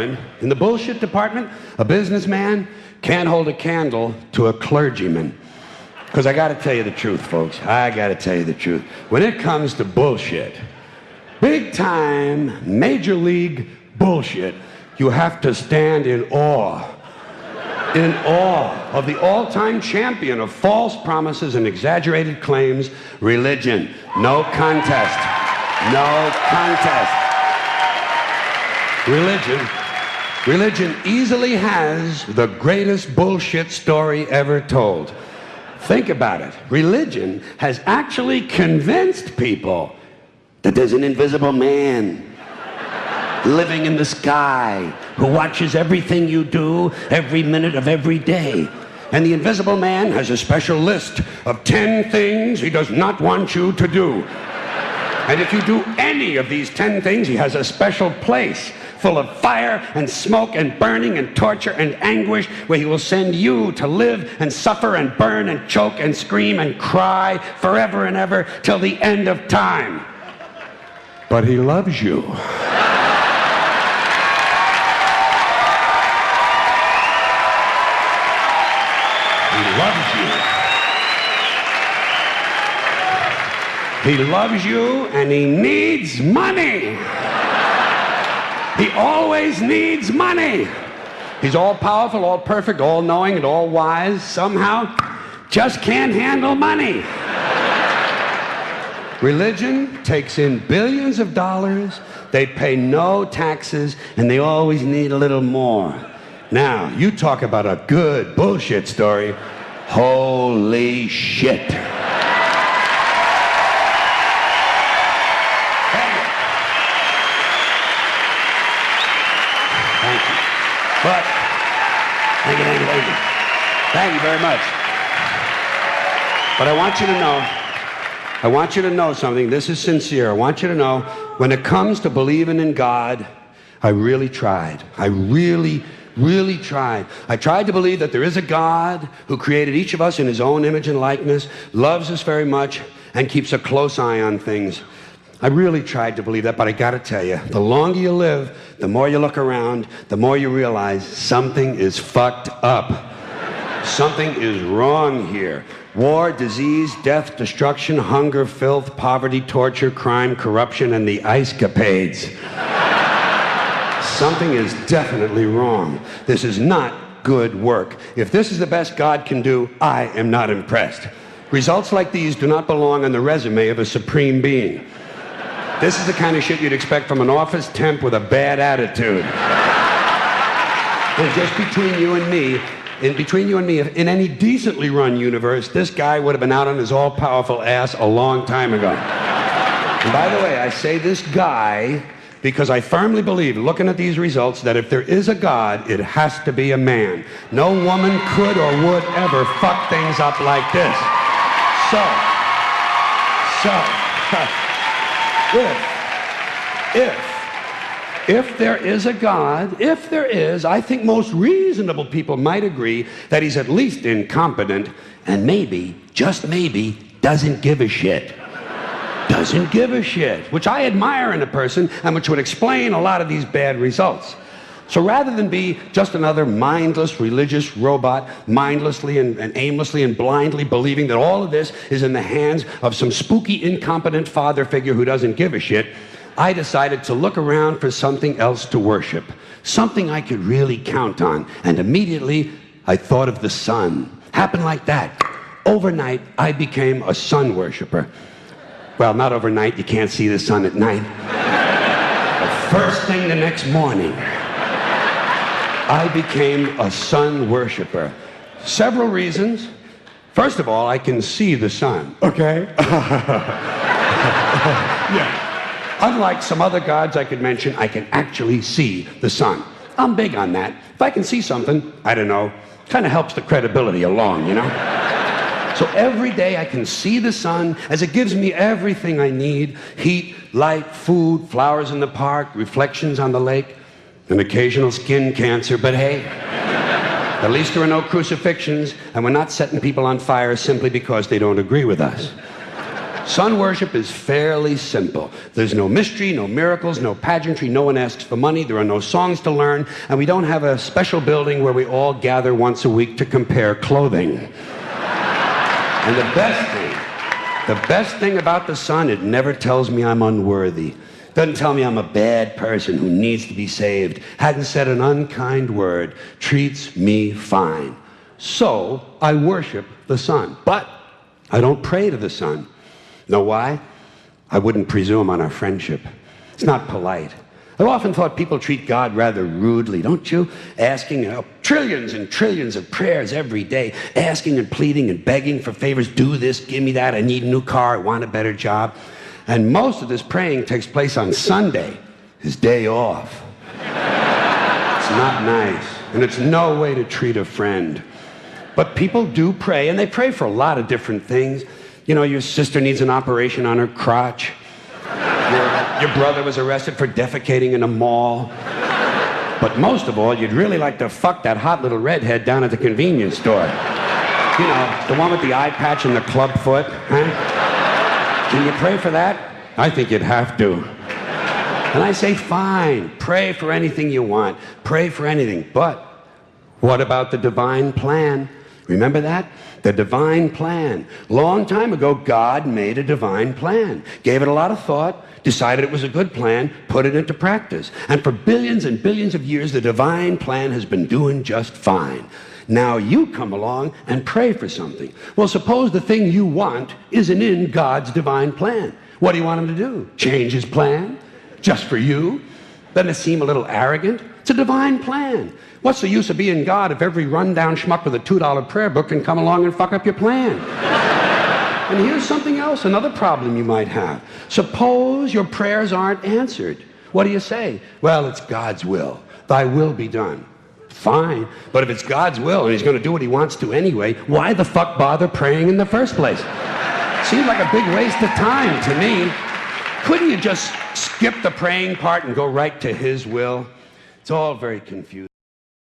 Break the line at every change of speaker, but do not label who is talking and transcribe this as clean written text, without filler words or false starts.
In the bullshit department, a businessman can't hold a candle to a clergyman. Because I gotta tell you the truth, folks. I gotta tell you the truth. When it comes to bullshit, big time, major league bullshit, you have to stand in awe of the all-time champion of false promises and exaggerated claims, religion. No contest. No contest. Religion easily has the greatest bullshit story ever told. Think about it. Religion has actually convinced people that there's an invisible man living in the sky who watches everything you do every minute of every day. And the invisible man has a special list of 10 things he does not want you to do. And if you do any of these 10 things, he has a special place full of fire and smoke and burning and torture and anguish where he will send you to live and suffer and burn and choke and scream and cry forever and ever till the end of time. But he loves you. He loves you. He loves you and he needs money. He always needs money. He's all powerful, all perfect, all knowing, and all wise. Somehow, just can't handle money. Religion takes in billions of dollars. They pay no taxes, and they always need a little more. Now, you talk about a good bullshit story. Holy shit. But, thank you very much. But I want you to know something. This is sincere. I want you to know, when it comes to believing in God, I really tried. I really tried. I tried to believe that there is a God who created each of us in his own image and likeness, loves us very much, and keeps a close eye on things. I really tried to believe that, but I gotta tell you, the longer you live, the more you look around, the more you realize something is fucked up. Something is wrong here. War, disease, death, destruction, hunger, filth, poverty, torture, crime, corruption, and the ice-capades. Something is definitely wrong. This is not good work. If this is the best God can do, I am not impressed. Results like these do not belong on the resume of a supreme being. This is the kind of shit you'd expect from an office temp with a bad attitude. And just between you and me, in any decently run universe, this guy would have been out on his all-powerful ass a long time ago. And by the way, I say this guy because I firmly believe, looking at these results, that if there is a God, it has to be a man. No woman could or would ever fuck things up like this. If there is a God, I think most reasonable people might agree that he's at least incompetent and maybe, just maybe, doesn't give a shit. Doesn't give a shit, which I admire in a person and which would explain a lot of these bad results. So rather than be just another mindless religious robot, mindlessly and aimlessly and blindly believing that all of this is in the hands of some spooky, incompetent father figure who doesn't give a shit, I decided to look around for something else to worship, something I could really count on. And immediately, I thought of the sun. Happened like that. Overnight, I became a sun worshiper. Well, not overnight. You can't see the sun at night. The first thing the next morning, I became a sun worshiper. Several reasons. First of all, I can see the sun, okay? Yeah. Unlike some other gods I could mention, I can actually see the sun. I'm big on that. If I can see something, I don't know, kind of helps the credibility along, you know? So every day I can see the sun as it gives me everything I need: heat, light, food, flowers in the park, reflections on the lake, an occasional skin cancer, but hey, at least there are no crucifixions, and we're not setting people on fire simply because they don't agree with us. Sun worship is fairly simple. There's no mystery, no miracles, no pageantry, no one asks for money, there are no songs to learn, and we don't have a special building where we all gather once a week to compare clothing. And the best thing about the sun, it never tells me I'm unworthy. Doesn't tell me I'm a bad person who needs to be saved. Hadn't said an unkind word. Treats me fine. So I worship the sun. But I don't pray to the sun. Know why? I wouldn't presume on our friendship. It's not polite. I've often thought people treat God rather rudely, don't you? Asking trillions and trillions of prayers every day, asking and pleading and begging for favors. Do this, give me that, I need a new car, I want a better job. And most of this praying takes place on Sunday, his day off. It's not nice, and it's no way to treat a friend. But people do pray, and they pray for a lot of different things. You know, your sister needs an operation on her crotch. Your brother was arrested for defecating in a mall. But most of all, you'd really like to fuck that hot little redhead down at the convenience store. You know, the one with the eye patch and the club foot, huh? Can you pray for that? I think you'd have to. And I say, fine, pray for anything you want. Pray for anything. But what about the divine plan? Remember that? The divine plan. Long time ago, God made a divine plan. Gave it a lot of thought, decided it was a good plan, put it into practice. And for billions and billions of years, the divine plan has been doing just fine. Now you come along and pray for something. Well, suppose the thing you want isn't in God's divine plan. What do you want him to do? Change his plan? Just for you? Doesn't it seem a little arrogant? It's a divine plan. What's the use of being God if every rundown schmuck with a $2 prayer book can come along and fuck up your plan? And here's something else, another problem you might have. Suppose your prayers aren't answered. What do you say? Well, it's God's will. Thy will be done. Fine, but if it's God's will and he's going to do what he wants to anyway, why the fuck bother praying in the first place? Seems like a big waste of time to me. Couldn't you just skip the praying part and go right to his will? It's all very confusing.